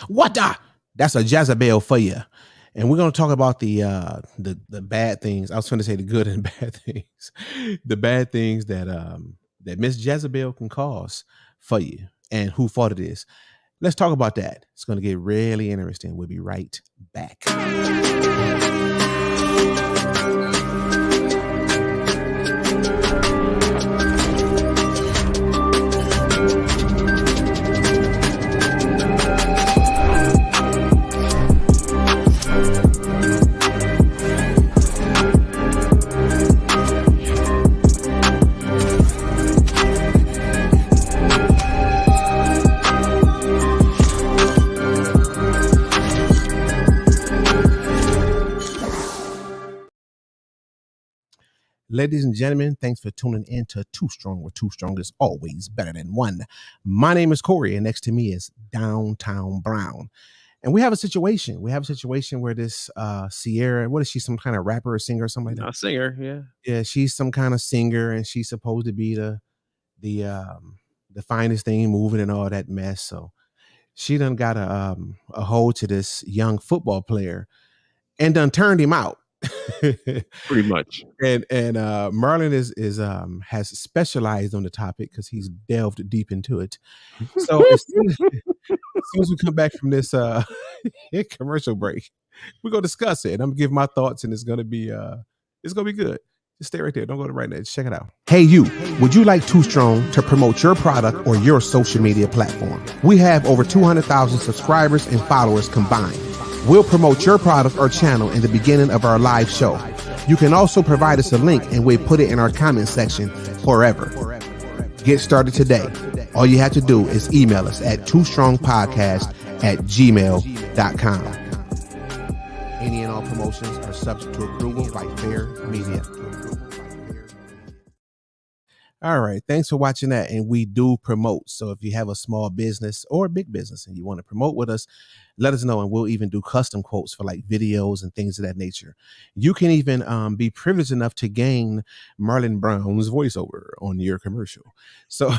What the? That's a Jezebel for you. And we're going to talk about the bad things. I was going to say the good and bad things, the bad things that Miss Jezebel can cause for you, and who fault it is. Let's talk about that. It's going to get really interesting. We'll be right back. Ladies and gentlemen, thanks for tuning in to Too Strong, where Too Strong is always better than one. My name is Corey, and next to me is Downtown Brown. And we have a situation. We have a situation where this Ciara, what is she, some kind of rapper or singer or something like that? A singer, yeah. Yeah, she's some kind of singer, and she's supposed to be the finest thing moving and all that mess. So she done got a hold to this young football player and done turned him out. Pretty much. And Marlon is has specialized on the topic because he's delved deep into it. So as soon as we come back from this commercial break, we're gonna discuss it. I'm gonna give my thoughts, and it's gonna be good. Just stay right there. Don't go to right now. Just check it out. Hey, you. Would you like Too Strong to promote your product or your social media platform? We have over 200,000 subscribers and followers combined. We'll promote your product or channel in the beginning of our live show. You can also provide us a link and we'll put it in our comment section forever. Get started today. All you have to do is email us at toostrongpodcast@gmail.com. Any and all promotions are subject to approval by Fair Media. All right. Thanks for watching that. And we do promote. So if you have a small business or a big business and you want to promote with us, let us know. And we'll even do custom quotes for like videos and things of that nature. You can even be privileged enough to gain Marlon Brown's voiceover on your commercial. So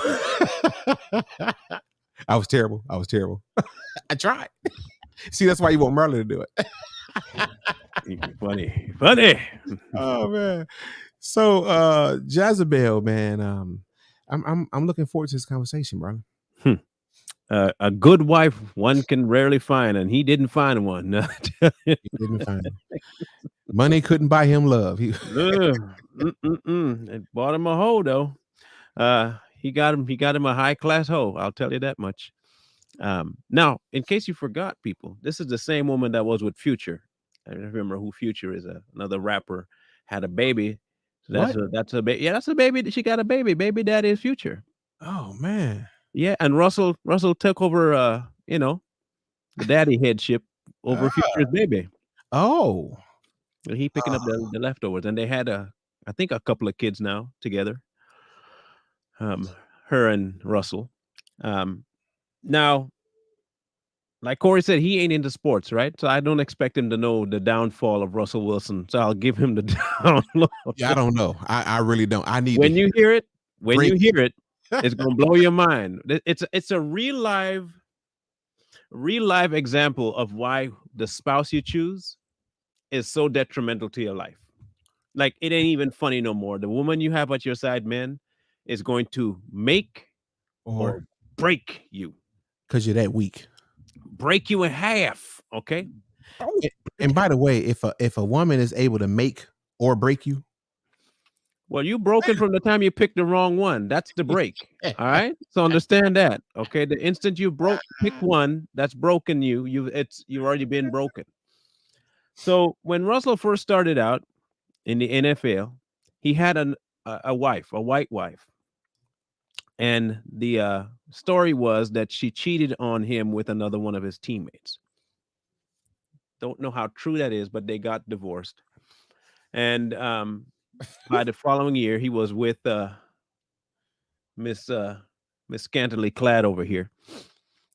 I was terrible. I tried. See, that's why you want Marlon to do it. Funny. Oh man. So Jezebel, man, I'm looking forward to this conversation, bro. A good wife one can rarely find, and he didn't find one. He didn't find him. Money couldn't buy him love. It bought him a hoe, though. He got him a high class hoe. I'll tell you that much. Now, in case you forgot, people, this is the same woman that was with Future. I remember who Future is. Another rapper had a baby. So that's a baby. Yeah, that's a baby. She got a baby. Baby daddy is Future. Oh man. Yeah, and Russell took over. The daddy headship over Future's baby. Oh, he picking up the leftovers, and they had I think a couple of kids now together. Her and Russell. Now, like Corey said, he ain't into sports, right? So I don't expect him to know the downfall of Russell Wilson. So I'll give him the download. Yeah, I don't know. I really don't. I need when you hear it, it's gonna blow your mind. It's a real live example of why the spouse you choose is so detrimental to your life. Like, it ain't even funny no more. The woman you have at your side, man, is going to make or break you. Because you're that weak. Break you in half, okay? And by the way, if a woman is able to make or break you, well, you broken from the time you picked the wrong one. That's the break. All right. So understand that. Okay. The instant you pick one that's broken you've already been broken. So when Russell first started out in the NFL, he had a wife, a white wife. And the story was that she cheated on him with another one of his teammates. Don't know how true that is, but they got divorced. And by the following year, he was with Miss Scantily Clad over here.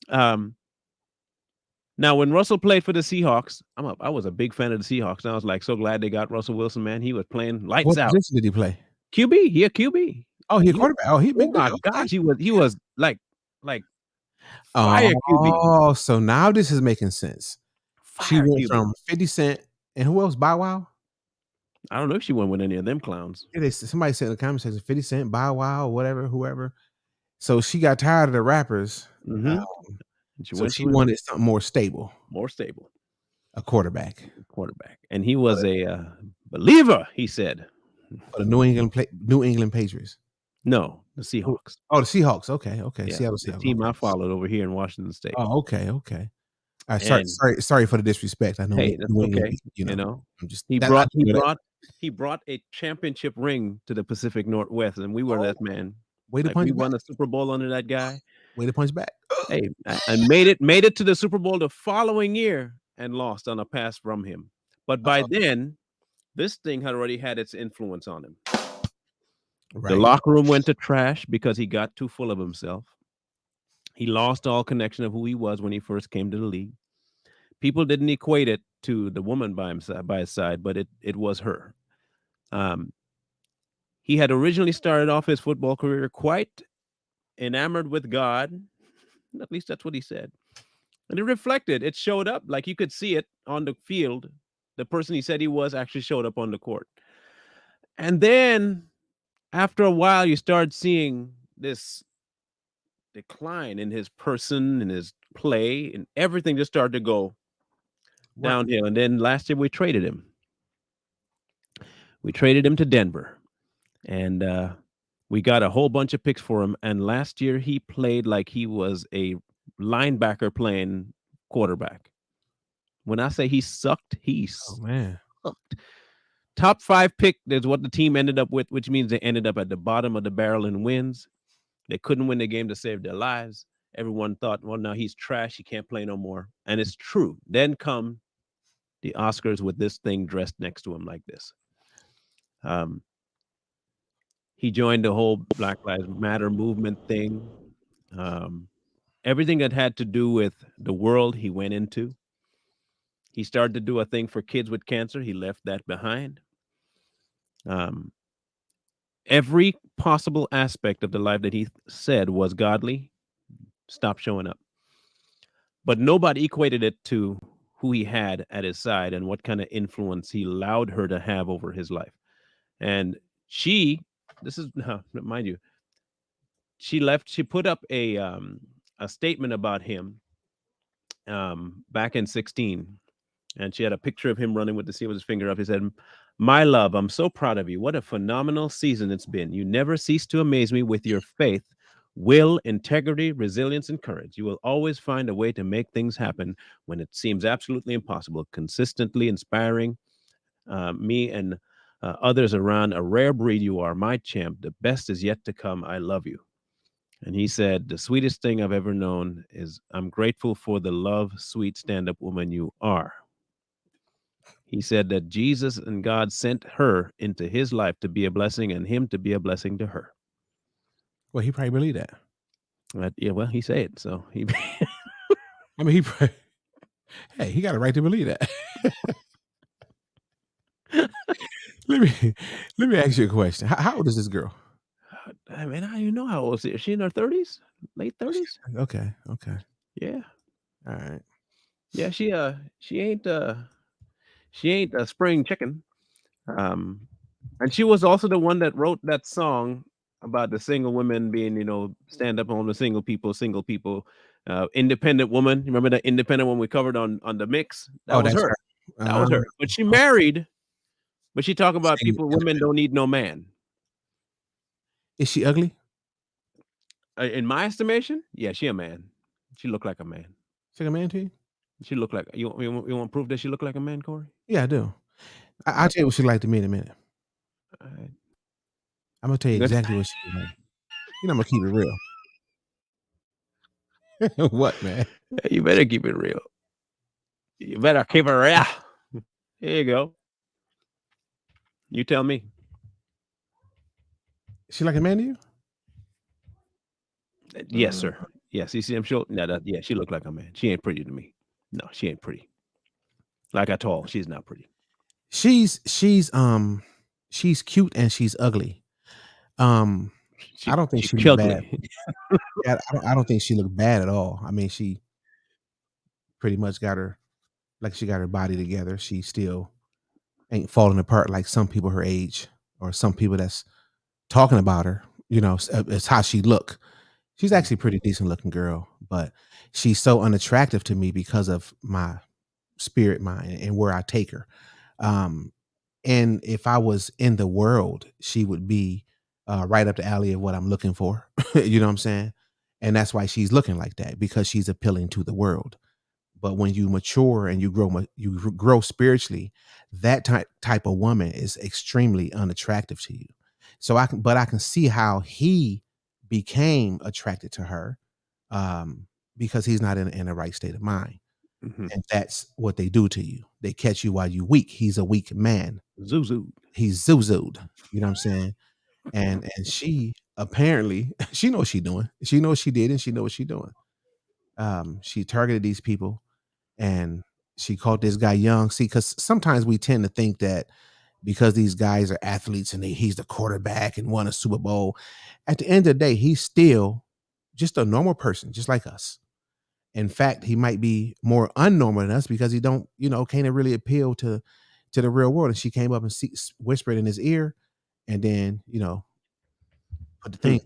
Now, when Russell played for the Seahawks, I was a big fan of the Seahawks. And I was like, so glad they got Russell Wilson, man. He was playing lights out. What position did he play? QB. Yeah, QB. Oh, he quarterback. Oh, he big. Oh my gosh, he was like Fire QB. Oh, so now this is making sense. She Fire went QB. from 50 Cent and who else? Bow Wow? I don't know if she went with any of them clowns. Yeah, somebody said in the comment section 50 Cent, Bow Wow, whatever, whoever. So she got tired of the rappers. Mhm. She So went she to wanted something more stable, more stable a quarterback quarterback, and he was a believer. He said, for the New England Patriots. "No, the Who- Seahawks. Oh, the Seahawks. Okay. Yeah, Seattle the Seahawks. team Okay. I followed over here in Washington State." Oh, okay. All right, And sorry for the disrespect. I know hey, that's New England, okay. You know, I'm just he that I brought he know that. brought he brought a championship ring to the Pacific Northwest, and we were Oh, that man. way to Like we punch back. won a Super Bowl under that guy. Way to punch back. Hey, and made it to the Super Bowl the following year and lost on a pass from him. But by Uh-oh. then, this thing had already had its influence on him. The Right. locker room went to trash because he got too full of himself. He lost all connection of who he was when he first came to the league. People didn't equate it to the woman by his side, but it was her. Um, he had originally started off his football career quite enamored with God. At least that's what he said. And it reflected, it showed up like you could see it on the field. The person he said he was actually showed up on the court. And then after a while, you start seeing this decline in his person, in his play, and everything just started to go Right. downhill. And then last year we traded him. We traded him to Denver. And we got a whole bunch of picks for him. And last year he played like he was a linebacker playing quarterback. When I say he sucked, he Oh man. sucked. Top 5 pick is what the team ended up with, which means they ended up at the bottom of the barrel in wins. They couldn't win the game to save their lives. Everyone thought, well, now he's trash. He can't play no more. And it's true. Then come the Oscars with this thing dressed next to him like this. He joined the whole Black Lives Matter movement thing. Everything that had to do with the world, he went into. He started to do a thing for kids with cancer. He left that behind. Every possible aspect of the life that he said was godly stopped showing up. But nobody equated it to who he had at his side and what kind of influence he allowed her to have over his life. And this is mind you, she put up a statement about him back in 16. And she had a picture of him running with the sea with his finger up. He said, "My love, I'm so proud of you. What a phenomenal season it's been. You never cease to amaze me with your faith, will, integrity, resilience, and courage. You will always find a way to make things happen when it seems absolutely impossible, consistently inspiring me and others around. A rare breed you are, my champ. The best is yet to come. I love you." And he said, "The sweetest thing I've ever known is I'm grateful for the love, sweet stand-up woman you are." He said that Jesus and God sent her into his life to be a blessing and him to be a blessing to her. Well, he probably believed that. Yeah, well, he said it. So he I mean, hey, he got a right to believe that. let me let me ask you a question. How old is this girl? I mean, I don't even know how old she is. Is she in her 30s? Late 30s? Okay. Yeah. All right. Yeah, she ain't a spring chicken. And she was also the one that wrote that song about the single women being, stand up on the single people, independent woman. You remember that independent one we covered on the mix? That Oh, was that's her. her. That was her. But she married, but she talk about women don't need no man. Is she ugly? In my estimation, yeah, she a man. She look like a man. She like a man to you? She look like you want proof that she look like a man, Corey? Yeah, I do. I'll Alright, tell you what she like to me in a minute. alright. I'm gonna tell you exactly what she like. I'm gonna keep it real. What, man? You better keep it real. You better keep it real. Here you go. You tell me. She like a man to you? Yes, sir. Yes, you see him show. No, yeah, she look like a man. She ain't pretty to me. No, she ain't pretty. Like I told, she's not pretty. She's cute and she's ugly. I don't think She she looked bad. ugly. Yeah, I don't think she looked bad at all. I mean, she pretty much got her like she got her body together. She still ain't falling apart like some people her age or some people that's talking about her. It's how she look. She's actually a pretty decent looking girl, but she's so unattractive to me because of my spirit mind and where I take her. Um, and if I was in the world, she would be right up the alley of what I'm looking for. You know what I'm saying? And that's why she's looking like that because she's appealing to the world. But when you mature and you grow spiritually, that type of woman is extremely unattractive to you. But I can see how he became attracted to her, because he's not in the right state of mind. Mhm. And that's what they do to you. They catch you while you weak. He's a weak man. Zuzu. He's zuzu'd. You know what I'm saying? And she apparently she knows what she doing. She knows she did, and she knows what she doing. She targeted these people, and she caught this guy young. See, because sometimes we tend to think that because these guys are athletes and he's the quarterback and won a Super Bowl, at the end of the day, he's still just a normal person, just like us. In fact, he might be more unnormal than us because he don't, can't really appeal to the real world. And she came up and whispered in his ear, and then put the Hmm. thing,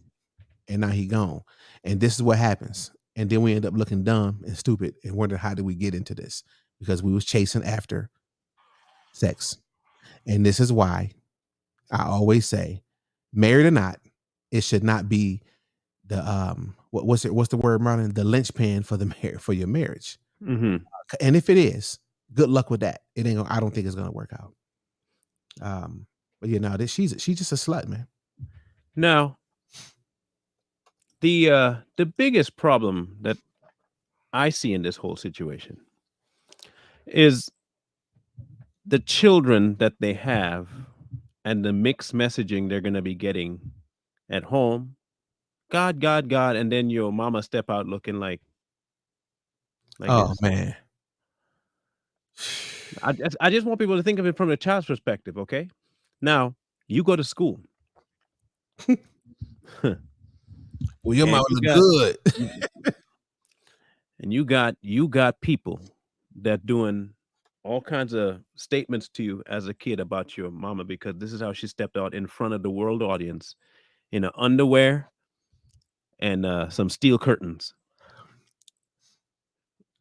and now he gone. And this is what happens. And then we end up looking dumb and stupid and wonder how did we get into this because we was chasing after sex. And this is why I always say, married or not, it should not be the what's the word, Marlon? The linchpin for the for your marriage. Mhm. And if it is, good luck with that. It ain't. I don't think it's gonna work out. But she's just a slut, man. Now, the biggest problem that I see in this whole situation is the children that they have and the mixed messaging they're gonna be getting at home. God, God, God, and then your mama step out looking like Oh this. man. I just want people to think of it from the child's perspective, okay? Now, you go to school. Well, your And mama you look got good. you and you got people that doing all kinds of statements to you as a kid about your mama because this is how she stepped out in front of the world audience in a underwear and some steel curtains,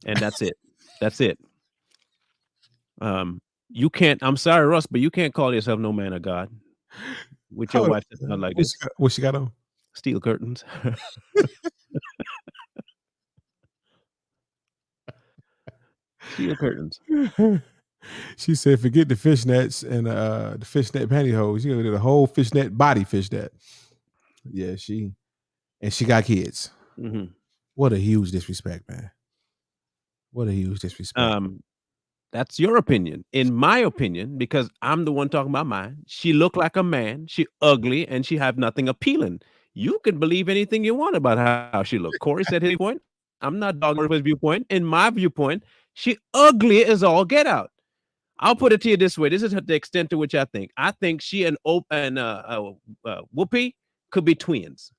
and that's it. That's it. You can't. I'm sorry, Russ, but you can't call yourself no man of God with your Hold wife stepping on. out like this. What she got on? Steel curtains, steel curtains. She said, "Forget the fishnets and the fishnet pantyhose. You know, the whole fishnet body fishnet." Yeah, she got kids. Hmm. What a huge disrespect, man. What a huge disrespect. Um, That's your opinion. In my opinion, because I'm the one talking about mine, she looked like a man, she ugly, and she have nothing appealing. You can believe anything you want about how she looked. Corey said his viewpoint. I'm not dogging his viewpoint. In my viewpoint, she ugly as all get out. I'll put it to you this way. This is the extent to which I think. I think she and Whoopi could be twins.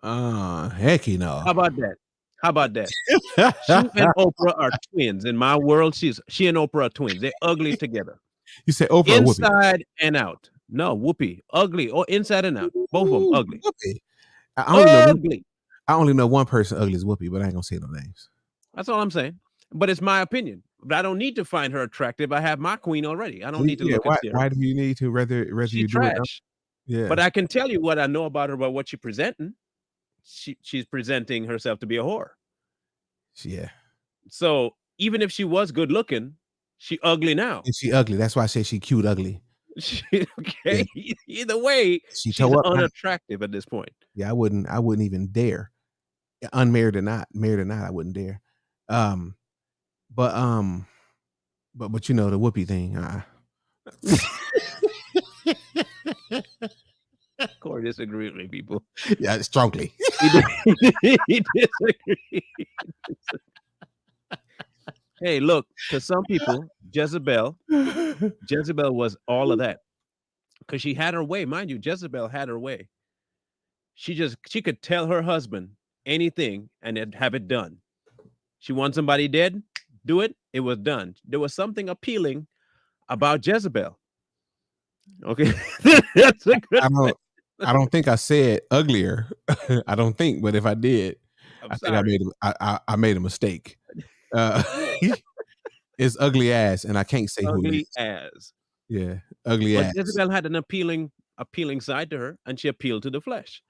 Hecky no. How about that? How about that? She and Oprah are twins. In my world, she and Oprah are twins. They're ugly together. You say Oprah or Whoopi? Inside and out. No, Whoopi, ugly, or inside and out. Both of them Ooh, ugly. Whoopi. I only know one. Ugly. I only know one person ugly as Whoopi, but I ain't gonna say no names. That's all I'm saying. But it's my opinion. But I don't need to find her attractive. I have my queen already. I don't need to Yeah, look at why? Ciara. Why do you need to? Rather She you do it. trash. Yeah, But I can tell you what I know about her, about what she's presenting. She's presenting herself to be a whore. yeah. So even if she was good looking, she ugly now. And she ugly. That's why I say she cute ugly. Yeah, Okay. Either way, she she's toe up. unattractive at this point. Yeah, I wouldn't even dare. Unmarried or not, married or not, I wouldn't dare. Um, but the Whoopi thing. Corey disagree with me, people. Yeah, strongly. He, he disagree. Hey, look, to some people, Jezebel was all of that because she had her way. Mind you, Jezebel had her way. She could tell her husband anything and have it done. She wants somebody dead, do it. It was done. There was something appealing about Jezebel. Okay, that's a good I way. don't I don't think I said uglier. I don't think, but if I did, I'm I think I sorry. made a mistake. Uh, it's ugly ass, and I can't say who it Ugly is. as. Yeah, ugly But ass. Jezebel had an appealing side to her, and she appealed to the flesh.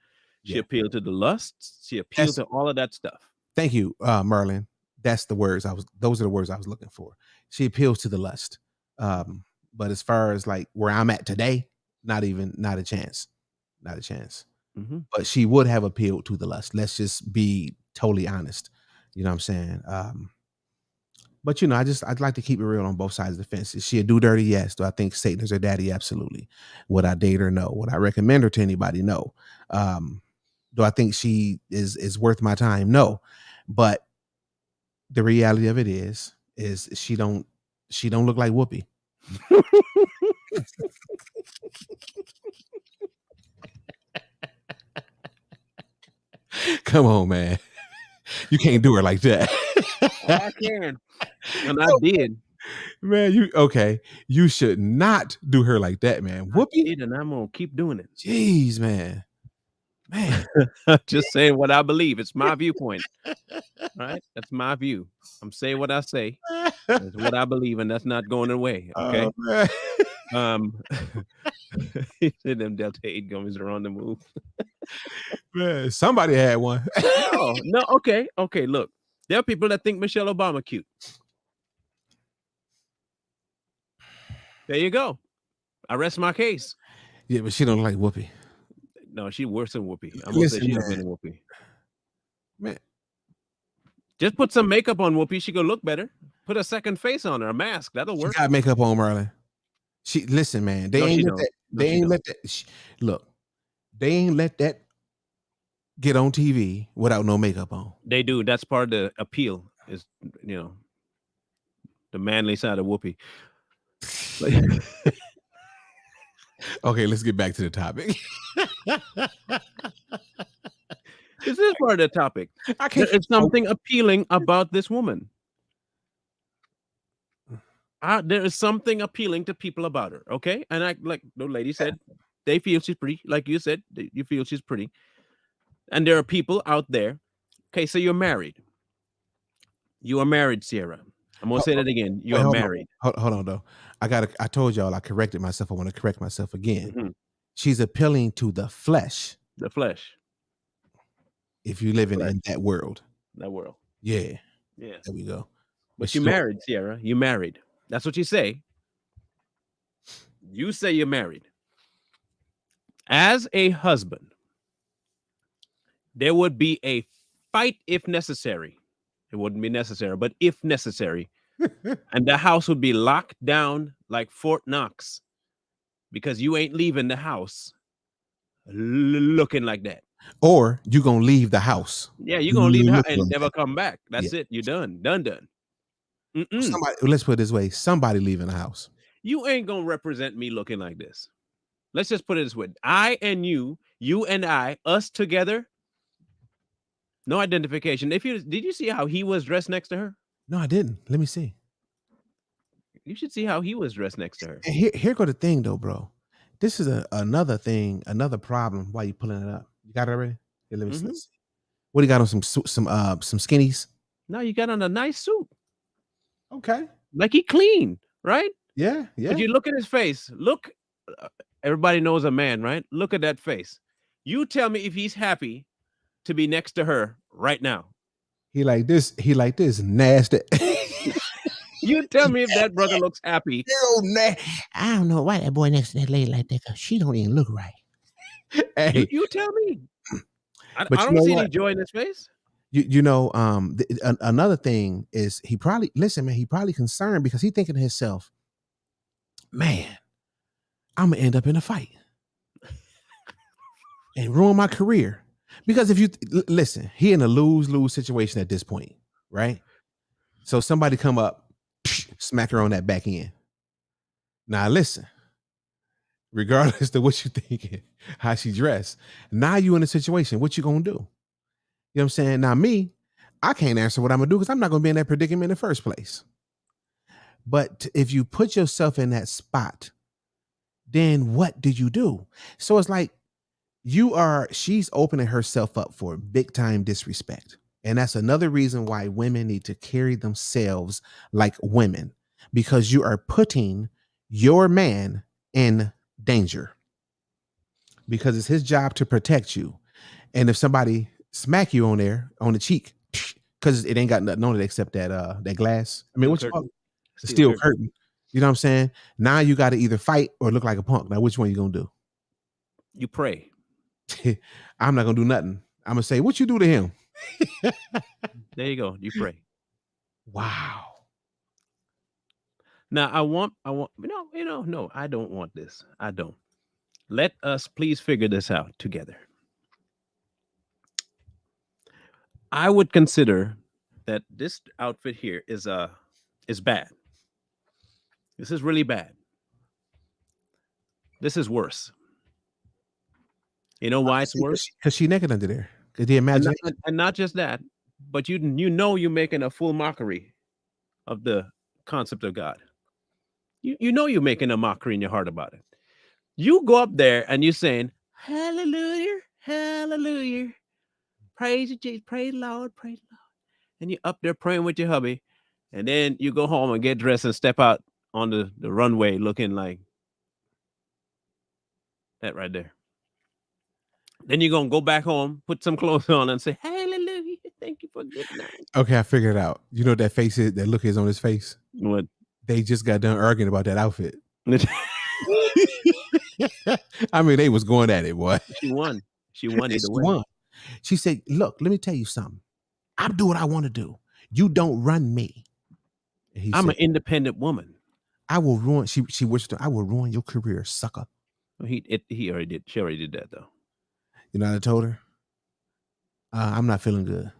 She Yeah. appealed to the lusts. She appealed That's to all of that stuff. Thank you, Merlin. That's the words those are the words I was looking for. She appeals to the lust. But as far as like where I'm at today, not a chance. Not a chance. Mm-hmm. But she would have appealed to the lust. Let's just be totally honest. You know what I'm saying? But I'd like to keep it real on both sides of the fence. Is she a do dirty? Yes. Do I think Satan is her daddy? Absolutely. Would I date her? No. Would I recommend her to anybody? No. Do I think she is worth my time? No. But the reality of it is she don't look like Whoopi. Come on, man. You can't do her like that. I can. And I did. Man, you should not do her like that, man. Whoopi? Did, and I'm gonna keep doing it. Jeez, man. Man. Just saying what I believe. It's my viewpoint. Right? That's my view. I'm saying what I say. That's what I believe, and that's not going away. Okay. Oh, man. He said them Delta 8 gummies are on the move. Man, somebody had one. No, okay. Look, there are people that think Michelle Obama cute. There you go. I rest my case. Yeah, but she don't like Whoopi. No, she worse than Whoopi. I'm gonna say she's better than Whoopi. Man, just put some makeup on Whoopi. She gonna look better. Put a second face on her, a mask. That'll work. She got makeup on, Merlin. Listen, man. They ain't let that get on TV without no makeup on. They do. That's part of the appeal. Is the manly side of Whoopi. Okay, let's get back to the topic. This is part of the topic. It's something appealing about this woman. There is something appealing to people about her. Okay, and like the lady said, they feel she's pretty. Like you said, you feel she's pretty. And there are people out there. Okay, so you're married. You are married, Ciara. I'm gonna say that again. You are married. Hold on, though. I told y'all I corrected myself. I want to correct myself again. Mm-hmm. She's appealing to the flesh. The flesh. If you live in that world. That world. Yeah. Yeah. There we go. But you married, Ciara. You married. That's what you say. You say you're married. As a husband, there would be a fight if necessary. It wouldn't be necessary, but if necessary. And the house would be locked down like Fort Knox because you ain't leaving the house looking like that. Or you gonna leave the house. Yeah, you're gonna leave the house and never come back. That's it. You're done. Done. Let's put it this way. Somebody leaving the house. You ain't gonna represent me looking like this. Let's just put it this way. I and you and I, us together. No identification. Did you see how he was dressed next to her? No, I didn't. Let me see. You should see how he was dressed next to her. And here go the thing, though, bro. This is another thing, another problem. Why you pulling it up? You got it already? Here, let me see. What do you got on some skinnies? No, you got on a nice suit. Okay. Like he clean, right? Yeah. But you look at his face. Look, everybody knows a man, right? Look at that face. You tell me if he's happy to be next to her right now. He like this nasty. You tell me if that brother looks happy. I don't know why that boy next to that lady like that, because she don't even look right. Hey, you tell me. I but don't see any joy in his face. Another thing is he probably concerned because he thinking to himself, man, I'm gonna end up in a fight and ruin my career. Because if you listen, he in a lose-lose situation at this point, right? So somebody come up, smack her on that back end. Now listen, regardless of what you thinking, how she dressed. Now you in a situation. What you gonna do? You know what I'm saying? Now me, I can't answer what I'm gonna do because I'm not gonna be in that predicament in the first place. But if you put yourself in that spot, then what do you do? So it's like she's opening herself up for big time disrespect. And that's another reason why women need to carry themselves like women, because you are putting your man in danger, because it's his job to protect you. And if somebody smack you on the cheek, because it ain't got nothing on it except that glass. I mean, what you call it? The steel curtain. You know what I'm saying? Now you got to either fight or look like a punk. Now, which one you gonna do? You pray. I'm not gonna do nothing. I'm gonna say, what you do to him? There you go. You pray. Wow. Now I want no, I don't want this. I don't. Let us please figure this out together. I would consider that this outfit here is bad. This is really bad. This is worse. You know why it's worse? Because she naked under there. Because the imagination. And not just that, but you know you're making a full mockery of the concept of God. You know you're making a mockery in your heart about it. You go up there and you're saying, hallelujah, hallelujah. Praise you, Jesus, praise the Lord, praise the Lord. And you're up there praying with your hubby. And then you go home and get dressed and step out on the runway looking like that right there. Then you're going to go back home, put some clothes on and say, hallelujah, thank you for good night. Okay, I figured it out. You know what that face is, that look is on his face? What? They just got done arguing about that outfit. I mean, they was going at it, boy. She won. She won either way. Won. She said, look, let me tell you something. I do what I want to do. You don't run me. I'm an independent woman. I will ruin. She wished I will ruin your career, sucker. He already did. She already did that though. You know what I told her? I'm not feeling good.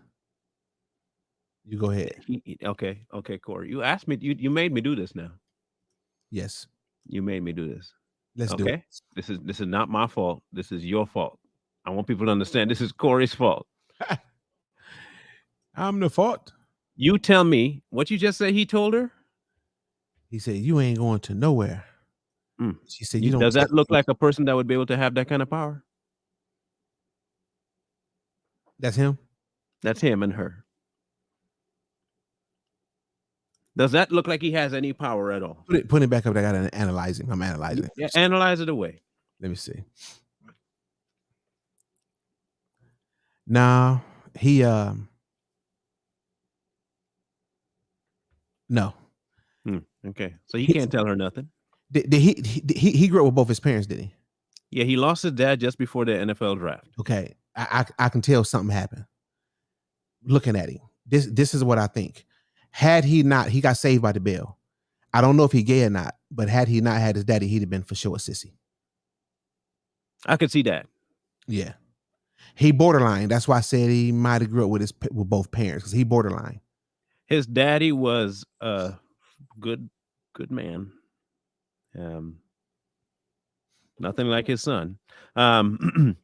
You go ahead. Okay, Corey. You asked me. You made me do this now. Yes. You made me do this. Let's do it. This is not my fault. This is your fault. I want people to understand this is Corey's fault. I'm the fault. You tell me what you just said he told her? He said, you ain't going to nowhere. She said, you don't. Does that look like a person that would be able to have that kind of power? That's him? That's him and her. Does that look like he has any power at all? Put it back up. I got to analyze him. I'm analyzing it. Yeah, analyze it away. Let me see. Now, he no. Okay. So he can't tell her nothing. Did he grew up with both his parents, did he? Yeah, he lost his dad just before the NFL draft. Okay. I can tell something happened. Looking at him. This is what I think. Had he not, he got saved by the bell. I don't know if he gay or not, but had he not had his daddy, he'd have been for sure a sissy. I could see that. Yeah. He borderline. That's why I said he might have grew up with both parents, because he borderline. His daddy was a good man. Nothing like his son. And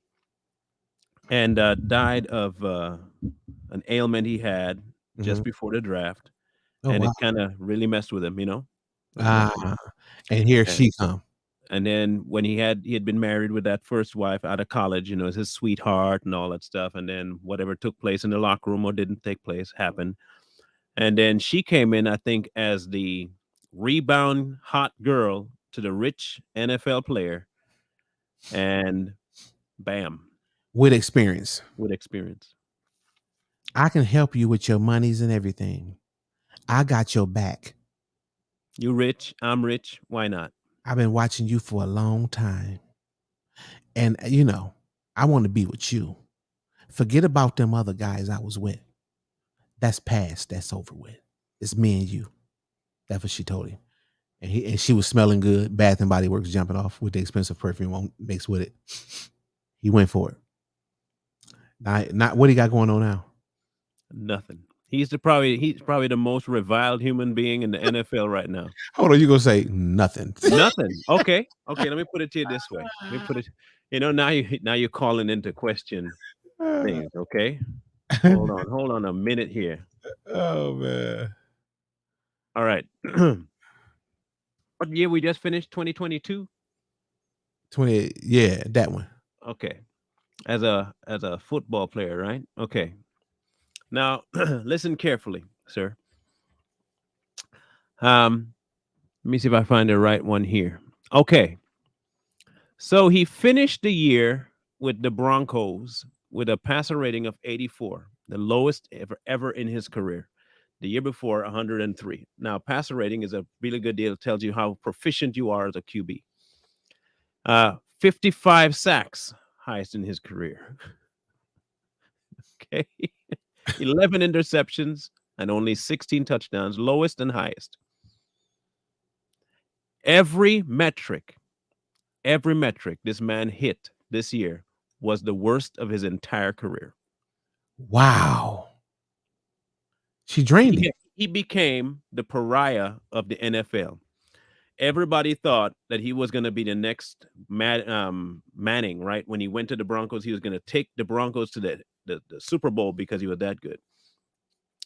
died of an ailment he had just before the draft. Oh, and wow. it kind of really messed with him, you know. And here she come. And then when he had been married with that first wife out of college, you know, his sweetheart and all that stuff. And then whatever took place in the locker room or didn't take place happened. And then she came in, I think, as the rebound hot girl to the rich NFL player. And bam. With experience. I can help you with your monies and everything. I got your back. You rich, I'm rich. Why not? I've been watching you for a long time. And, you know, I want to be with you. Forget about them other guys I was with. That's past. That's over with. It's me and you. That's what she told him. And she was smelling good. Bath and Body Works jumping off with the expensive perfume mixed with it. He went for it. Not what he got going on now? Nothing. He's probably the most reviled human being in the NFL right now. Hold on, you gonna say nothing? Nothing. Okay. Okay. Let me put it to you this way. Let me put it. Now you're calling into question things. Okay. Hold on. Hold on a minute here. Oh man. All right. What year we just finished? 2022. 20, yeah, that one. Okay. As a football player, right? Okay. Now listen carefully, sir. Let me see if I find the right one here. Okay. So he finished the year with the Broncos with a passer rating of 84, the lowest ever in his career. The year before, 103. Now, passer rating is a really good deal. It tells you how proficient you are as a QB. 55 sacks, highest in his career. Okay. 11 interceptions and only 16 touchdowns, lowest and highest. Every metric this man hit this year was the worst of his entire career. Wow. She drained him. He became the pariah of the NFL. Everybody thought that he was going to be the next Manning, right? When he went to the Broncos, he was going to take the Broncos to the Super Bowl because he was that good.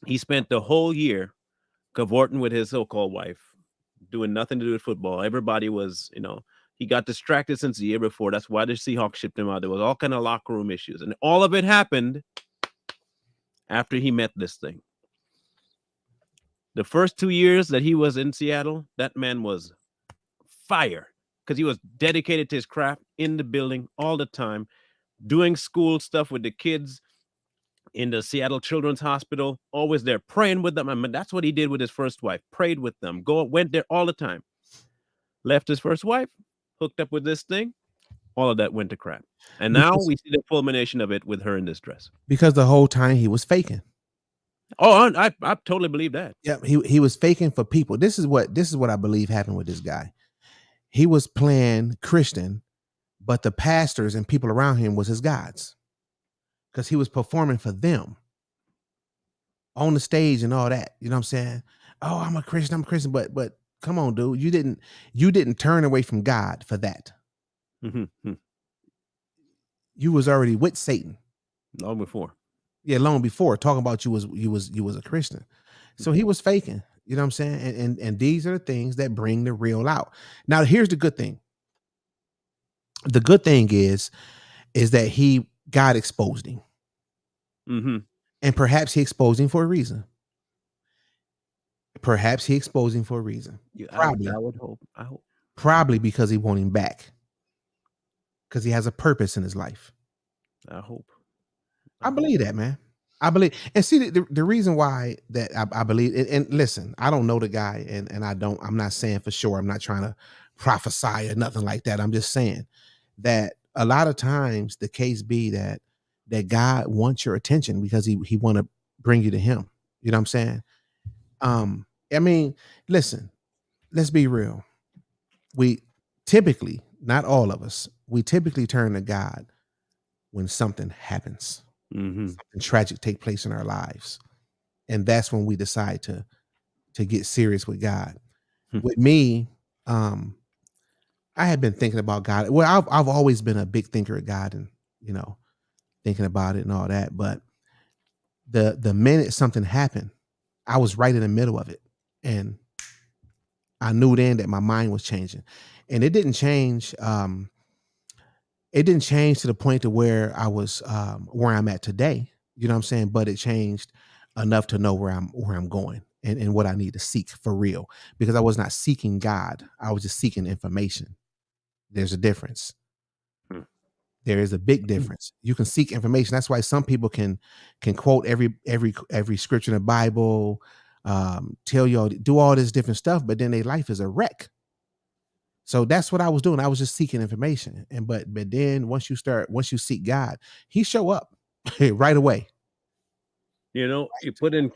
He spent the whole year cavorting with his so-called wife, doing nothing to do with football. Everybody was, he got distracted since the year before. That's why the Seahawks shipped him out. There was all kind of locker room issues. And all of it happened after he met this thing. The first 2 years that he was in Seattle, that man was fire because he was dedicated to his craft in the building all the time, doing school stuff with the kids in the Seattle Children's Hospital, always there praying with them. I mean, that's what he did with his first wife, prayed with them, went there all the time. Left his first wife, hooked up with this thing, all of that went to crap. And now we see the culmination of it with her in this dress. Because the whole time he was faking. Oh, I totally believe that. Yeah, he was faking for people. This is what I believe happened with this guy. He was playing Christian, but the pastors and people around him was his gods. Because he was performing for them on the stage and all that. You know what I'm saying? Oh, I'm a Christian, but come on, dude. You didn't turn away from God for that. Mm-hmm. You was already with Satan. Long before. Yeah, long before, talking about you was a Christian. So he was faking. You know what I'm saying? And these are the things that bring the real out. Now, here's the good thing. The good thing is that God exposed him. Mm-hmm. And perhaps he exposed him for a reason. Perhaps he exposed him for a reason. Probably. I would hope. I hope. Probably because he want him back. Because he has a purpose in his life. I hope. I believe that, man. I believe, and see the reason why that I believe, and listen, I don't know the guy, and I'm not saying for sure. I'm not trying to prophesy or nothing like that. I'm just saying that a lot of times the case be that God wants your attention because he want to bring you to him. You know what I'm saying? I mean, listen, let's be real. We typically, not all of us, we typically turn to God when something happens. Mm-hmm. Something tragic take place in our lives, and that's when we decide to get serious with God. With me, I had been thinking about God. Well, I've always been a big thinker of God, and thinking about it and all that. But the minute something happened, I was right in the middle of it, and I knew then that my mind was changing, and it didn't change. It didn't change to the point to where I was where I'm at today. You know what I'm saying? But it changed enough to know where I'm going and what I need to seek for real. Because I was not seeking God. I was just seeking information. There's a difference. There is a big difference. You can seek information. That's why some people can quote every scripture in the Bible, tell you all, do all this different stuff, but then their life is a wreck. So that's what I was doing. I was just seeking information. But then once you seek God, he show up right away. You put in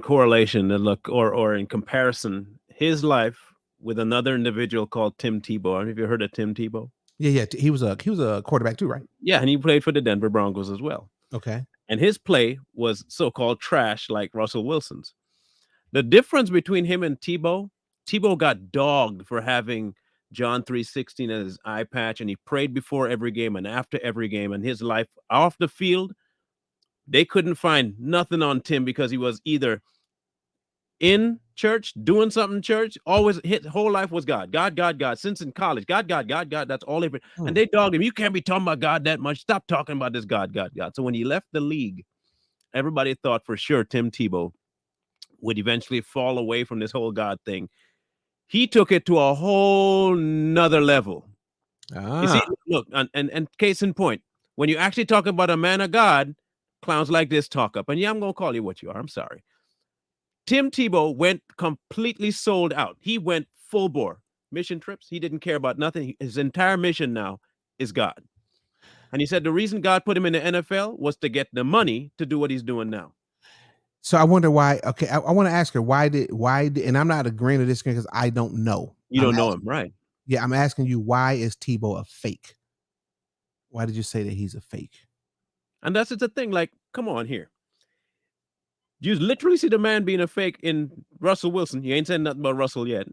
correlation and look or in comparison his life with another individual called Tim Tebow. Have you heard of Tim Tebow? Yeah. He was a quarterback too, right? Yeah, and he played for the Denver Broncos as well. Okay. And his play was so-called trash like Russell Wilson's. The difference between him and Tebow got dogged for having John 3:16 as his eye patch, and he prayed before every game and after every game. And his life off the field, they couldn't find nothing on Tim because he was either in church, doing something in church, always his whole life was God, God, God, God. Since in college, God, God, God, God. That's all they. And they dogged him. You can't be talking about God that much. Stop talking about this God, God, God. So when he left the league, everybody thought for sure Tim Tebow would eventually fall away from this whole God thing. He took it to a whole nother level. You see, look, and case in point, when you actually talk about a man of God, clowns like this talk up. And yeah, I'm going to call you what you are. I'm sorry. Tim Tebow went completely sold out. He went full bore. Mission trips, he didn't care about nothing. His entire mission now is God. And he said the reason God put him in the NFL was to get the money to do what he's doing now. So I wonder why. Okay, I want to ask her why did, and I'm not agreeing to this because I don't know. You don't know him, right? Yeah, I'm asking you, why is Tebow a fake? Why did you say that he's a fake? And that's the thing. Like, come on here. You literally see the man being a fake in Russell Wilson. You ain't saying nothing about Russell yet.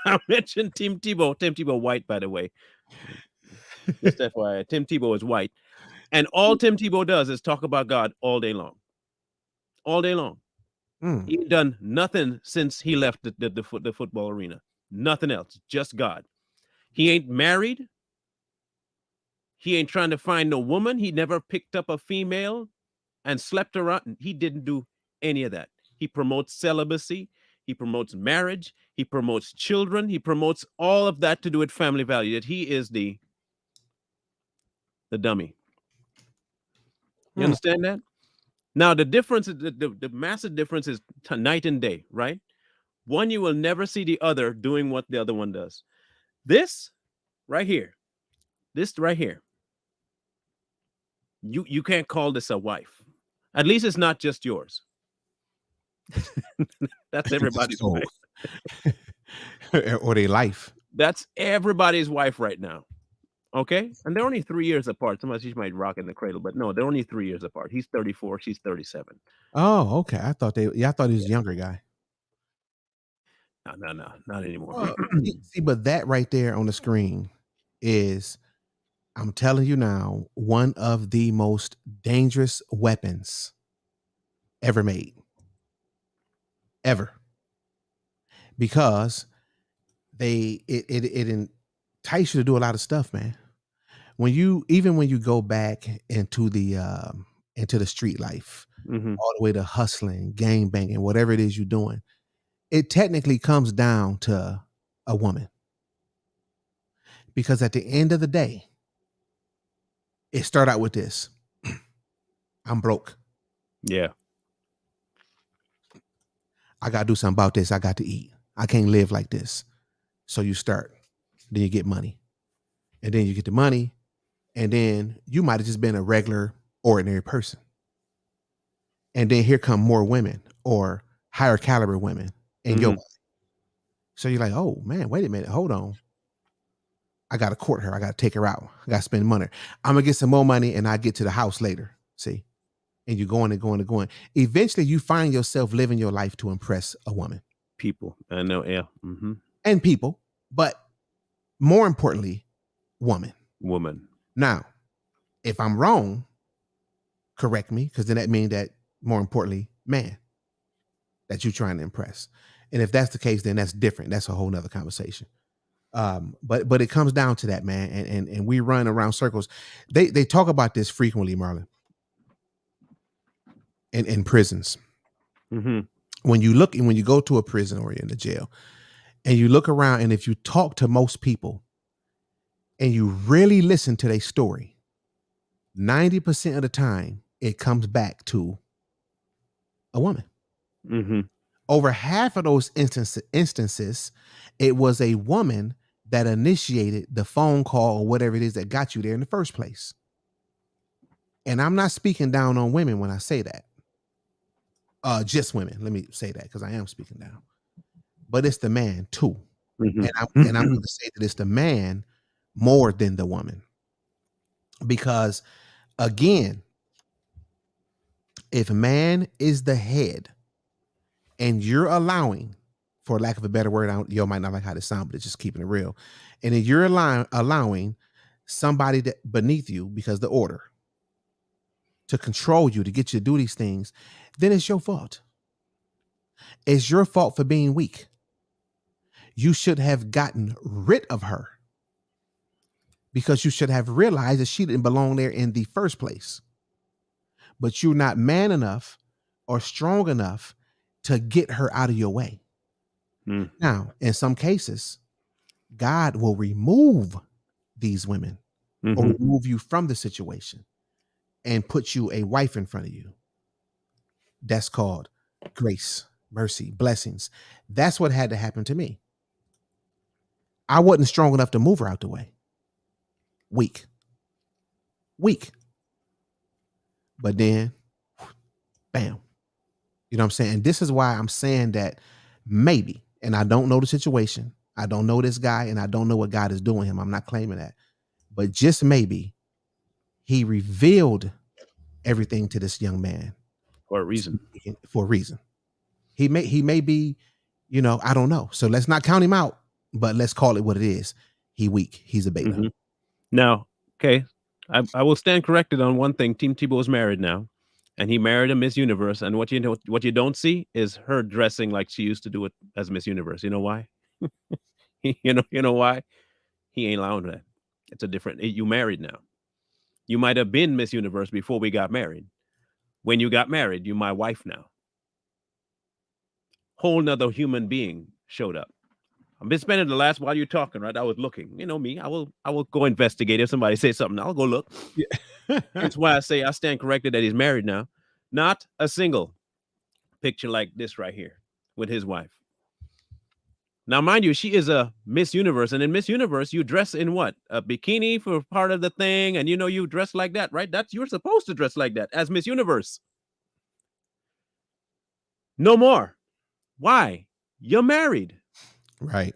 I mentioned Tim Tebow. Tim Tebow white, by the way. Just FYI, Tim Tebow is white. And all Tim Tebow does is talk about God all day long. All day long. He ain't done nothing since he left the football arena. Nothing else. Just God. He ain't married. He ain't trying to find no woman. He never picked up a female and slept around. He didn't do any of that. He promotes celibacy. He promotes marriage. He promotes children. He promotes all of that to do with family value. That he is the dummy. You understand that? Now, the difference, the massive difference is night and day, right? One, you will never see the other doing what the other one does. This right here, you can't call this a wife. At least it's not just yours. That's everybody's wife. Or their life. That's everybody's wife right now. Okay? And they're only 3 years apart. Somebody might rock in the cradle, but no, they're only 3 years apart. He's 34, she's 37. Oh, okay. I thought he was a younger guy. No, not anymore. See, but that right there on the screen is, I'm telling you now, one of the most dangerous weapons ever made. Ever. Because it entices you to do a lot of stuff, man. When you go back into the street life, all the way to hustling, gang banging, whatever it is you're doing, it technically comes down to a woman. Because at the end of the day, it started out with this. I'm broke. Yeah. I got to do something about this. I got to eat. I can't live like this. So you start. Then you get money. And then you get the money. And then you might have just been a regular, ordinary person. And then here come more women or higher caliber women in your life. So you're like, oh, man, wait a minute. Hold on. I got to court her. I got to take her out. I got to spend money. I'm going to get some more money and I get to the house later. See? And you're going and going and going. Eventually, you find yourself living your life to impress a woman. People. I know, yeah. And people. But more importantly, woman. Now, if I'm wrong, correct me, because then that means that, more importantly, man, that you're trying to impress. And if that's the case, then that's different. That's a whole nother conversation. But it comes down to that, man. And we run around circles. They talk about this frequently, Marlon. In prisons. When you go to a prison or you're in the jail and you look around, and if you talk to most people and you really listen to their story, 90% of the time it comes back to a woman. Over half of those instances, it was a woman that initiated the phone call or whatever it is that got you there in the first place. And I'm not speaking down on women when I say that. Just women. Let me say that because I am speaking down. But it's the man too. And I'm going to say that it's the man more than the woman. Because again, If man is the head and you're allowing, for lack of a better word, you might not like how this sounds, but it's just keeping it real. And then you're allowing somebody that beneath you, because the order, to control you, to get you to do these things, then it's your fault. It's your fault for being weak. You should have gotten rid of her, because you should have realized that she didn't belong there in the first place. But you're not man enough or strong enough to get her out of your way. Now, in some cases, God will remove these women or remove you from the situation and put you a wife in front of you. That's called grace, mercy, blessings. That's what had to happen to me. I wasn't strong enough to move her out the way. Weak. But then, bam. You know what I'm saying? This is why I'm saying that maybe, and I don't know the situation, I don't know this guy, and I don't know what God is doing him. I'm not claiming that. But just maybe he revealed everything to this young man for a reason. He may be, I don't know. So let's not count him out, but let's call it what it is. He weak. He's a beta. Now, okay, I will stand corrected on one thing. Team Tebow is married now, and he married a Miss Universe. And what you don't see is her dressing like she used to do it as Miss Universe. You know why? you know why? He ain't allowed that. It's a different. You married now. You might have been Miss Universe before we got married. When you got married, you're my wife now. Whole nother human being showed up. I've been spending the last while you're talking, right? I was looking. You know me. I will go investigate. If somebody says something, I'll go look. Yeah. That's why I say I stand corrected that he's married now. Not a single picture like this right here with his wife. Now, mind you, she is a Miss Universe, and in Miss Universe, you dress in what? A bikini for part of the thing, and you dress like that, right? You're supposed to dress like that as Miss Universe. No more. Why? You're married. Right.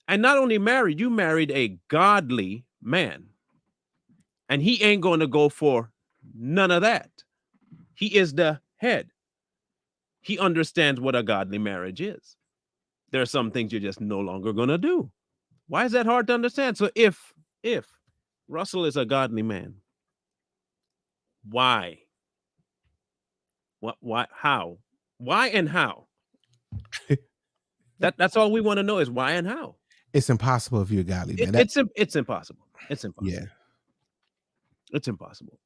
And not only married, you married a godly man. And he ain't going to go for none of that. He is the head. He understands what a godly marriage is. There are some things you're just no longer going to do. Why is that hard to understand? So if Russell is a godly man, why? What? Why? How? Why and how? That's all we want to know is why and how. It's impossible if you're a godly man. It's impossible. It's impossible. Yeah. It's impossible.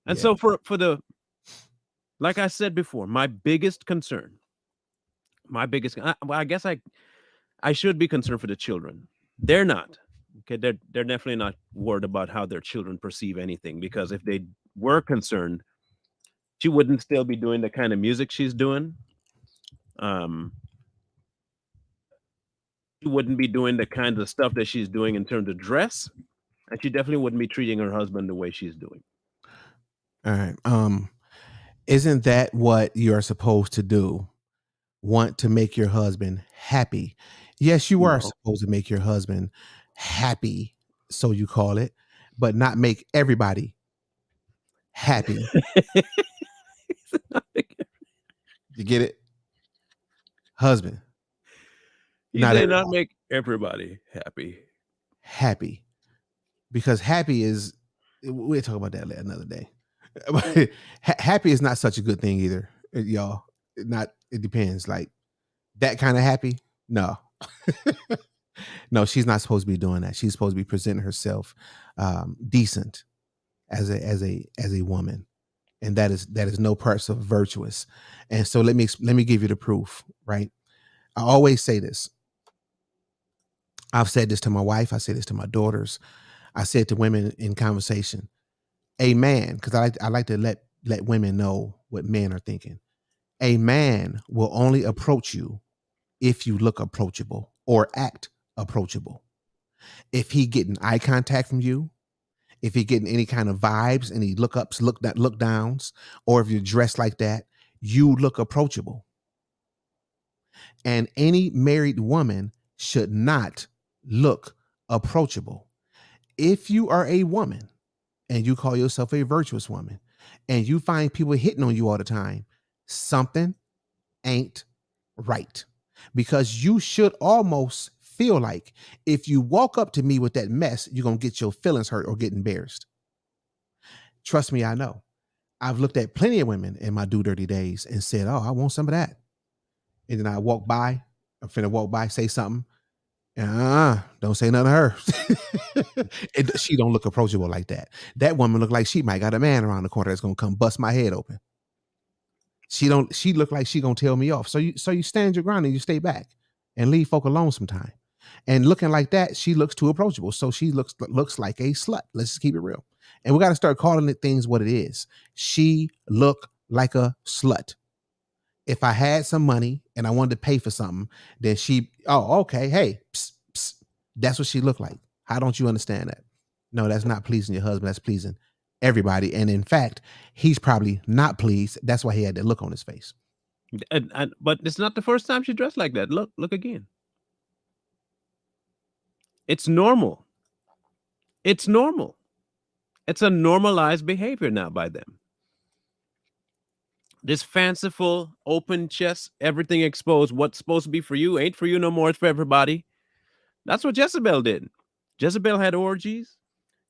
And so for the, like I said before, my biggest concern, I guess I should be concerned for the children. They're not. Okay, they're definitely not worried about how their children perceive anything, because if they were concerned, she wouldn't still be doing the kind of music she's doing. She wouldn't be doing the kinds of stuff that she's doing in terms of dress, and she definitely wouldn't be treating her husband the way she's doing. All right. Isn't that what you're supposed to do? Want to make your husband happy? Yes, you are supposed to make your husband happy, so you call it, but not make everybody happy. You get it? Husband. You did not make everybody happy. Because happy is, we'll talk about that another day. Happy is not such a good thing either, y'all. It depends. Like that kind of happy, no. No, she's not supposed to be doing that. She's supposed to be presenting herself decent as a woman, and that is no parts of virtuous. And so let me give you the proof. Right, I always say this. I've said this to my wife. I say this to my daughters. I say it to women in conversation. A man, because I like to let women know what men are thinking. A man will only approach you if you look approachable or act approachable. If he getting eye contact from you, if he getting any kind of vibes, any look ups, look downs, or if you're dressed like that, you look approachable. And any married woman should not look approachable. If you are a woman and you call yourself a virtuous woman and you find people hitting on you all the time, something ain't right. Because you should almost feel like if you walk up to me with that mess, you're going to get your feelings hurt or get embarrassed. Trust me, I know. I've looked at plenty of women in my do dirty days and said, oh, I want some of that. And then I walk by, I'm finna walk by, say something. Don't say nothing to her. She don't look approachable like that. That woman look like she might got a man around the corner that's gonna come bust my head open. She look like she gonna tell me off. So you stand your ground and you stay back and leave folk alone sometime. And looking like that, she looks too approachable. So she looks like a slut. Let's just keep it real. And we got to start calling it things what it is. She looked like a slut. If I had some money and I wanted to pay for something, then okay, hey, psst, psst. That's what she looked like. How don't you understand that? No, that's not pleasing your husband. That's pleasing everybody. And in fact, he's probably not pleased. That's why he had that look on his face. But it's not the first time she dressed like that. Look again. It's normal. It's normal. It's a normalized behavior now by them. This fanciful, open chest, everything exposed. What's supposed to be for you ain't for you no more. It's for everybody. That's what Jezebel did. Jezebel had orgies.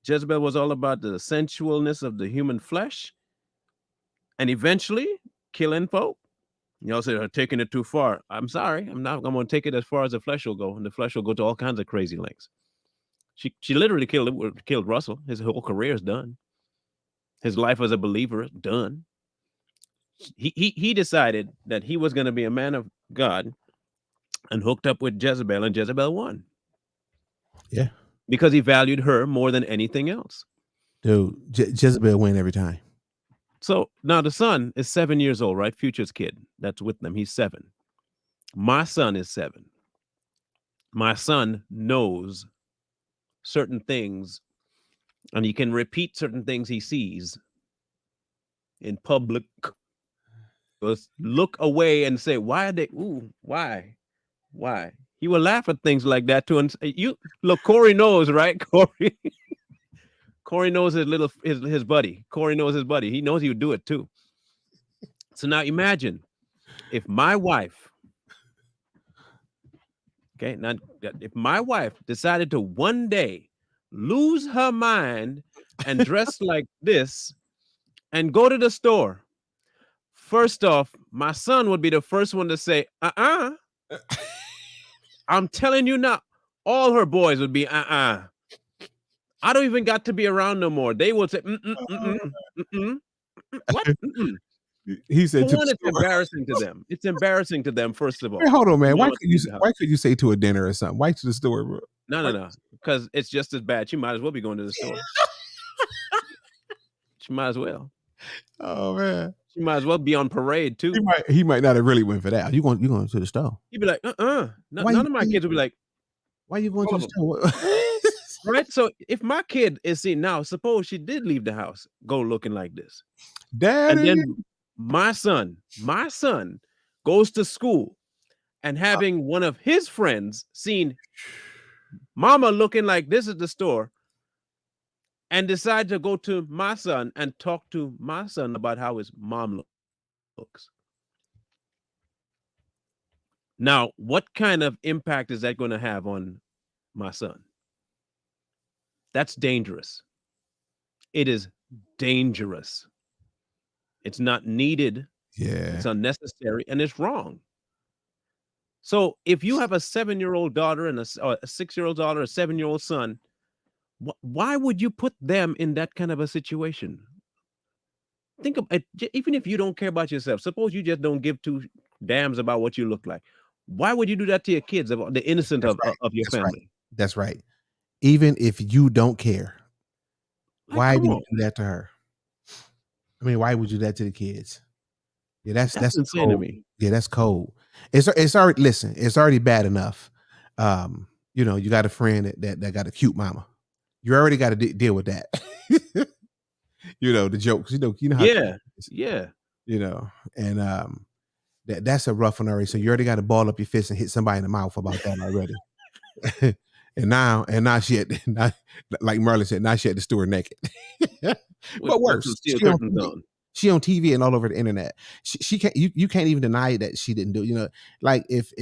Jezebel was all about the sensualness of the human flesh. And eventually killing folk. Y'all say, taking it too far. I'm sorry. I'm going to take it as far as the flesh will go. And the flesh will go to all kinds of crazy lengths. She literally killed Russell. His whole career is done. His life as a believer is done. He decided that he was going to be a man of God and hooked up with Jezebel, and Jezebel won. Yeah. Because he valued her more than anything else. Dude, Jezebel win every time. So now the son is 7 years old, right? Future's kid that's with them. He's 7. My son is 7. My son knows certain things, and he can repeat certain things he sees in public. Just look away and say, why are they? Ooh, why? He will laugh at things like that too. And you look, Corey knows, right? Corey knows his buddy. Corey knows his buddy. He knows he would do it too. So now imagine if my wife, okay, now if my wife decided to one day lose her mind and dress like this and go to the store. First off, my son would be the first one to say, I'm telling you now, all her boys would be, I don't even got to be around no more. They would say, what? He said, for one, it's embarrassing to them. It's embarrassing to them, first of all. Hey, hold on, man. Why could you say to a dinner or something? Why to the store, bro? No. Because it's just as bad. She might as well be going to the store. She might as well. Oh, man. She might as well be on parade too. He might not have really went for that. You going to the store? He'd be like, none of my kids would be like, why you going to the store? Right? So if my kid is seen now, suppose she did leave the house, go looking like this. Daddy. And then my son goes to school and having one of his friends seen mama looking like this at the store and decide to go to my son and talk to my son about how his mom looks. Now, what kind of impact is that going to have on my son? That's dangerous. It is dangerous. It's not needed. Yeah. It's unnecessary and it's wrong. So if you have a 7-year-old daughter and a 6-year-old daughter, a 7-year-old son, why would you put them in that kind of a situation? Think of it, even if you don't care about yourself, suppose you just don't give 2 damns about what you look like. Why would you do that to your kids, about the innocent of your family? Right. That's right. Even if you don't care, why would you do that to her? I mean, why would you do that to the kids? Yeah, that's insane to me. Yeah, that's cold. It's already, listen, it's already bad enough. You got a friend that got a cute mama. You already got to deal with that. The jokes, how yeah. And that's a rough one already. So you already got to ball up your fist and hit somebody in the mouth about that already. and now she like Merlin said, now she had the store naked. But worse, She on TV and all over the internet. She can't. You can't even deny that she didn't do it. You know, like if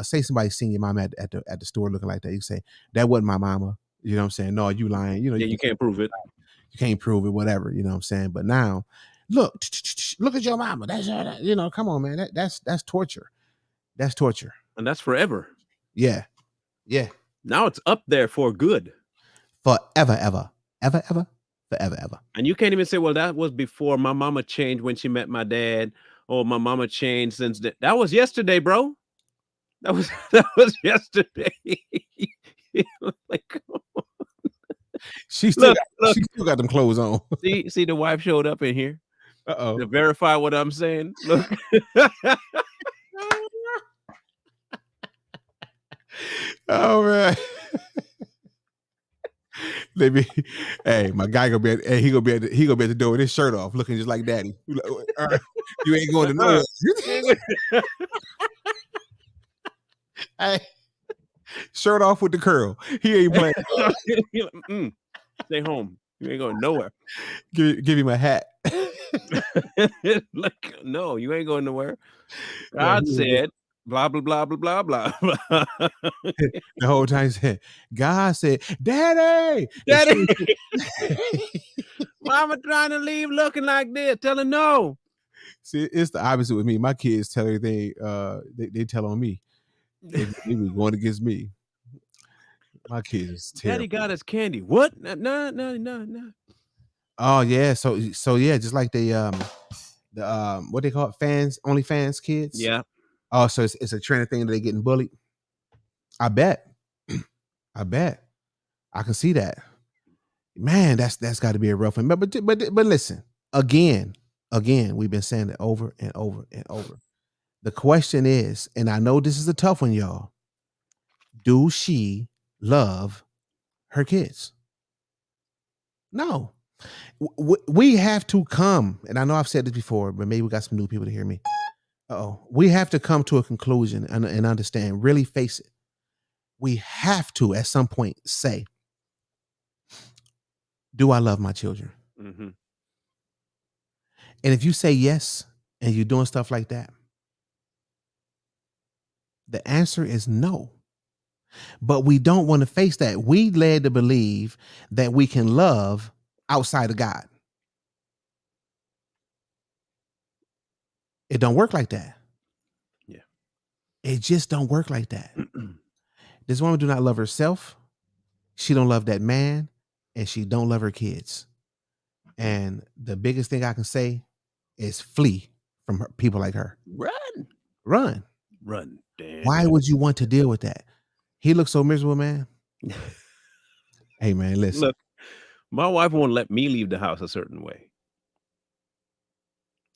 say somebody seen your mom at the store looking like that, you say that wasn't my mama. You know what I'm saying? No, you lying. You know, Yeah, you can't prove it. you can't prove it. Whatever. You know what I'm saying? But now, look at your mama. That's you know. Come on, man. That's torture. That's torture. And that's forever. Yeah. Yeah. Now it's up there for good. Forever, ever, forever, ever. And you can't even say, well, that was before my mama changed when she met my dad, or my mama changed since that was yesterday, bro. That was yesterday. Like, she still got them clothes on. see, the wife showed up in here Uh-oh. to verify what I'm saying. Look. Oh man. Hey, my guy gonna be at, he gonna be at the door with his shirt off, looking just like daddy. You ain't going to nowhere. Hey, shirt off with the curl. He ain't playing. Stay home. You ain't going nowhere. Give him a hat. Look, no, you ain't going nowhere. God said, blah blah blah blah blah blah. The whole time he said, God said, Daddy. Mama trying to leave looking like this. Tell her no. See, it's the opposite with me. My kids tell everything. They tell on me. They be going against me. My kids is terrible. Daddy got us candy. What? No. Oh yeah. So yeah, just like the what they call it, OnlyFans kids. Yeah. Oh, so it's a trending thing that they're getting bullied. I bet. I can see that. Man, that's got to be a rough one. But listen, again, we've been saying it over and over and over. The question is, and I know this is a tough one, y'all. Do she love her kids? No. We have to come, and I know I've said this before, but maybe we got some new people to hear me. We have to come to a conclusion and understand, really face it. We have to, at some point, say, do I love my children? Mm-hmm. And if you say yes, and you're doing stuff like that, the answer is no. But we don't want to face that. We led to believe that we can love outside of God. It don't work like that. Yeah. It just don't work like that. This woman do not love herself. She don't love that man, and she don't love her kids. And the biggest thing I can say is flee from people like her. Run. Damn. Why would you want to deal with that? He looks so miserable, man. Hey, man, listen. Look, my wife won't let me leave the house a certain way.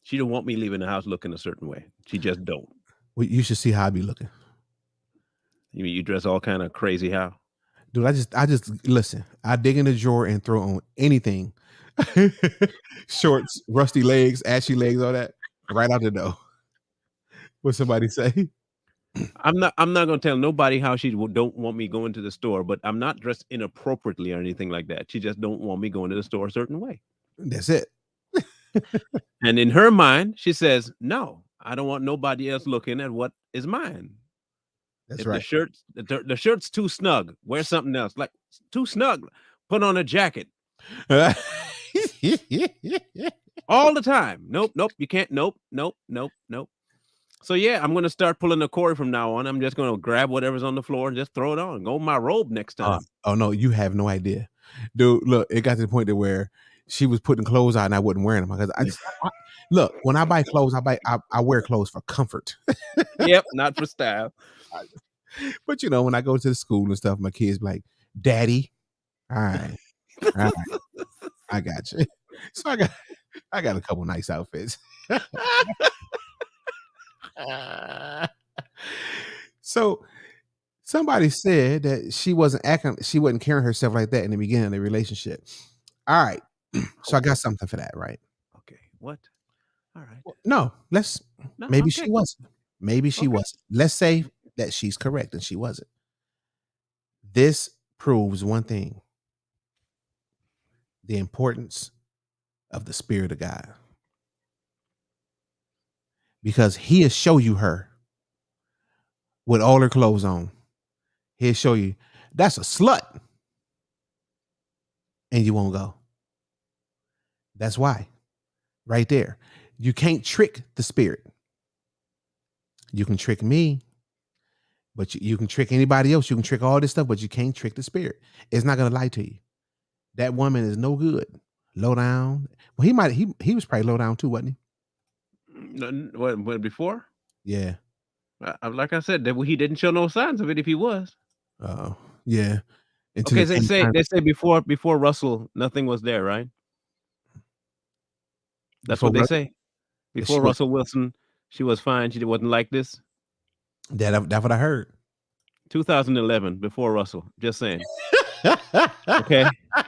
She don't want me leaving the house looking a certain way. She just don't. Well, you should see how I be looking. You mean you dress all kind of crazy how? Dude, I just listen. I dig in the drawer and throw on anything. Shorts, rusty legs, ashy legs, all that. Right out the door. What somebody say? I'm not gonna tell nobody how she don't want me going to the store, but I'm not dressed inappropriately or anything like that. She just don't want me going to the store a certain way. That's it. And in her mind, she says, no, I don't want nobody else looking at what is mine. That's if right. The shirt's too snug, wear something else. Like, too snug, put on a jacket. All the time. Nope, you can't. Nope. So yeah, I'm gonna start pulling the cord from now on. I'm just gonna grab whatever's on the floor and just throw it on. Go with my robe next time. Oh no, you have no idea, dude. Look, it got to the point to where she was putting clothes out and I wasn't wearing them because look, when I buy clothes, I wear clothes for comfort. Yep, not for style. But you know, when I go to the school and stuff, my kids be like, "Daddy, all right, I got you." So I got a couple nice outfits. So somebody said that she wasn't carrying herself like that in the beginning of the relationship. All right. So I got something for that, right? Okay. What? All right. No, maybe she wasn't. Maybe she wasn't. Let's say that she's correct and she wasn't. This proves one thing: the importance of the Spirit of God. because he'll show you her with all her clothes on. He'll show you that's a slut, and you won't go. That's why. Right there. You can't trick the spirit. You can trick me, but you can trick anybody else. You can trick all this stuff, but you can't trick the spirit. It's not going to lie to you. That woman is no good. Low down. Well, he was probably low down too, wasn't he? What before? Yeah. Like I said, he didn't show no signs of it if he was. Oh, yeah. Okay, they say before Russell, nothing was there, right? That's what they say. Before Russell Wilson, she was fine. She wasn't like this. That's what I heard. 2011, before Russell. Just saying. Okay.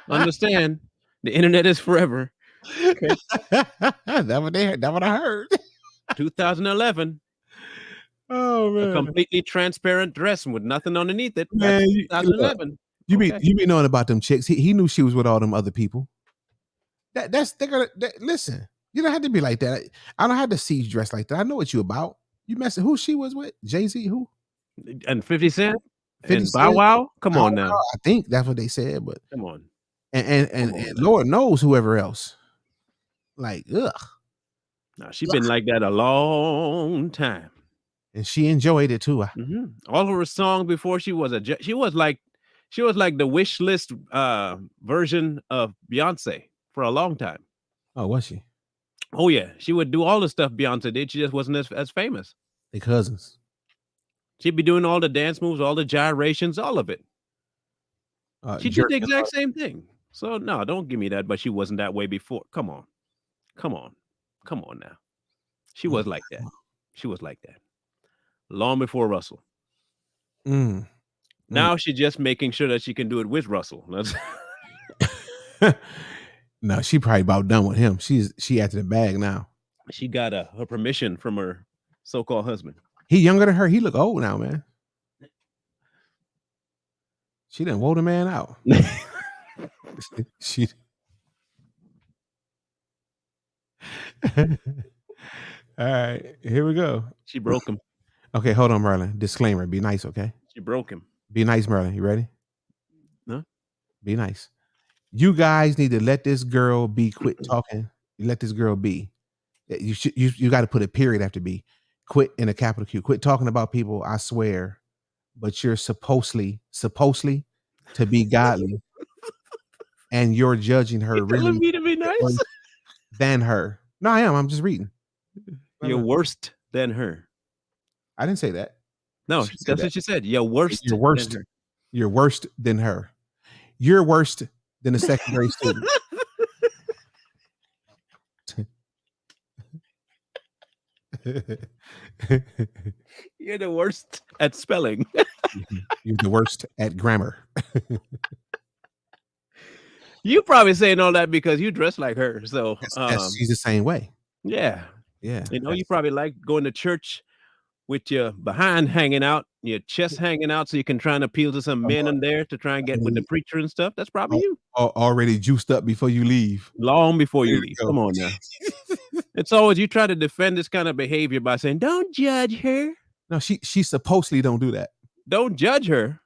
Understand. The internet is forever. Okay. That's what I heard. 2011. Oh man. A completely transparent dress with nothing underneath it. Man, 2011. You be knowing about them chicks. He knew she was with all them other people. Listen. You don't have to be like that. I don't have to see you dressed like that. I know what you about. You messing who she was with? Jay-Z, who? And 50 Cent? And Bow Wow? Come on now. I think that's what they said, but come on. And Lord knows whoever else. Like, ugh. Now she's been like that a long time. And she enjoyed it too. Mm-hmm. All of her songs before she was like the wish list version of Beyonce for a long time. Oh, was she? Oh yeah, she would do all the stuff Beyonce did. She just wasn't as famous. They cousins. She'd be doing all the dance moves, all the gyrations, all of it. She did the exact same thing. So no, don't give me that. But she wasn't that way before. Come on now. She was like that. She was like that long before Russell. Now she's just making sure that she can do it with Russell. No, she probably about done with him. She after the bag now. She got her permission from her so-called husband. He younger than her. He look old now, man. She done wore the man out. She. All right, here we go. She broke him. Okay, hold on, Merlin. Disclaimer: be nice, okay? She broke him. Be nice, Merlin. You ready? No. Be nice. You guys need to let this girl be. Quit talking. You let this girl be. You got to put a period after be. Quit in a capital Q. Quit talking about people. I swear, but you're supposedly to be godly, and you're judging her really telling me to be nice than her. No, I am. I'm just reading. You're worse than her. I didn't say that. No, that's what she said. You're worse. You're worse. You're worse than her. You're worse than a second grade student. You're the worst at spelling. You're the worst at grammar. You probably saying all that because you dress like her. So she's the same way. Yeah. Yeah. You know, you probably like going to church with your behind hanging out, your chest hanging out, so you can try and appeal to some men in there to try and get with the preacher and stuff. That's probably you. Already juiced up before you leave. Long before you leave. Come on now. It's always you try to defend this kind of behavior by saying, don't judge her. No, she supposedly don't do that. Don't judge her.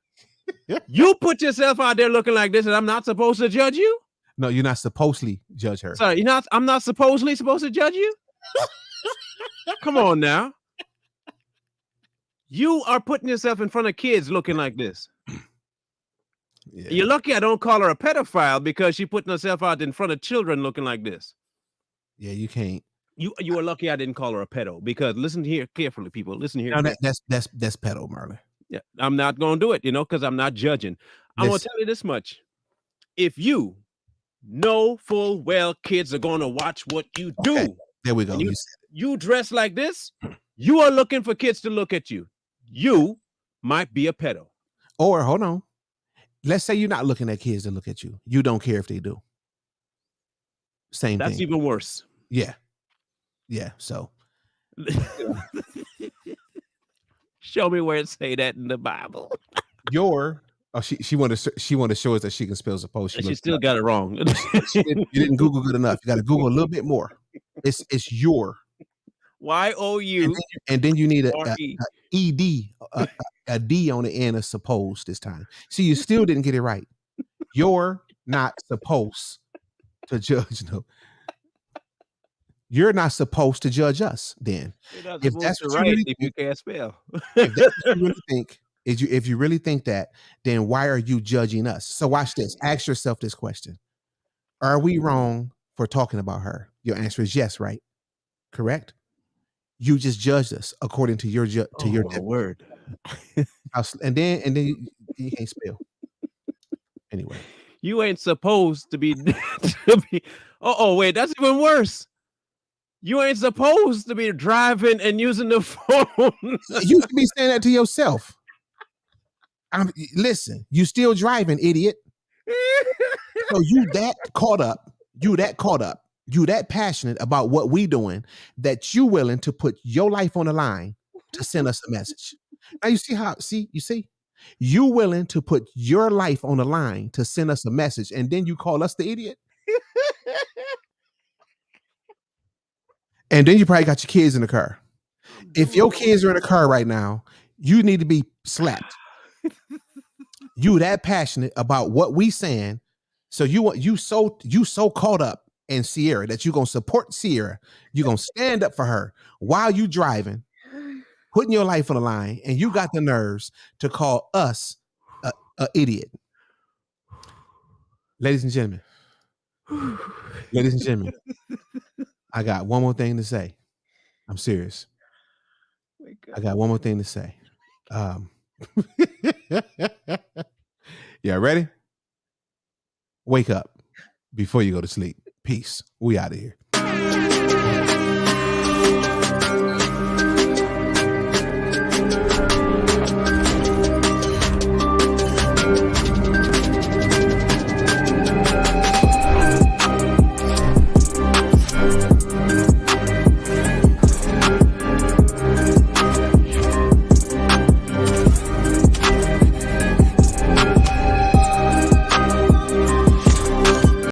You put yourself out there looking like this, and I'm not supposed to judge you? No, you're not supposedly judge her. Sorry, I'm not supposedly supposed to judge you? Come on now. You are putting yourself in front of kids looking like this. Yeah. You're lucky I don't call her a pedophile because she's putting herself out in front of children looking like this. Yeah, you can't. You are lucky I didn't call her a pedo because listen here carefully, people. Listen here. No, that's pedo, Marlon. Yeah, I'm not going to do it, because I'm not judging. I'm going to tell you this much. If you know full well kids are going to watch what you do. Okay. There we go. You dress like this, you are looking for kids to look at you. You might be a pedo. Or hold on. Let's say you're not looking at kids to look at you. You don't care if they do. Same thing. That's even worse. Yeah. Yeah. So show me where it say that in the Bible. She wanted to show us that she can spell suppose. She still got it wrong. You didn't Google good enough. You got to Google a little bit more. It's your. Y-O-U. And then you need R-E. a D on the end of supposed this time. See, you still didn't get it right. You're not supposed to judge. No, you're not supposed to judge us. Then, You're not if supposed that's to what you write really if you think, can't spell. if that's what you really think, if you really think that, then why are you judging us? So watch this. Ask yourself this question: are we wrong for talking about her? Your answer is yes, right? Correct. You just judged us according to your My word. and then you can't spell anyway. You ain't supposed to be. Wait, that's even worse. You ain't supposed to be driving and using the phone. You should be saying that to yourself. Listen, you still driving, idiot. So you that caught up, you that passionate about what we doing that you willing to put your life on the line to send us a message. Now you see you willing to put your life on the line to send us a message, and then you call us the idiot. And then you probably got your kids in the car. If your kids are in the car right now, you need to be slapped. You that passionate about what we saying, so you so caught up in Ciara that you gonna support Ciara. You gonna stand up for her while you driving, putting your life on the line, and you got the nerves to call us a idiot. Ladies and gentlemen, I got one more thing to say. I'm serious. I got one more thing to say. Yeah, ready? Wake up before you go to sleep. Peace. We out of here.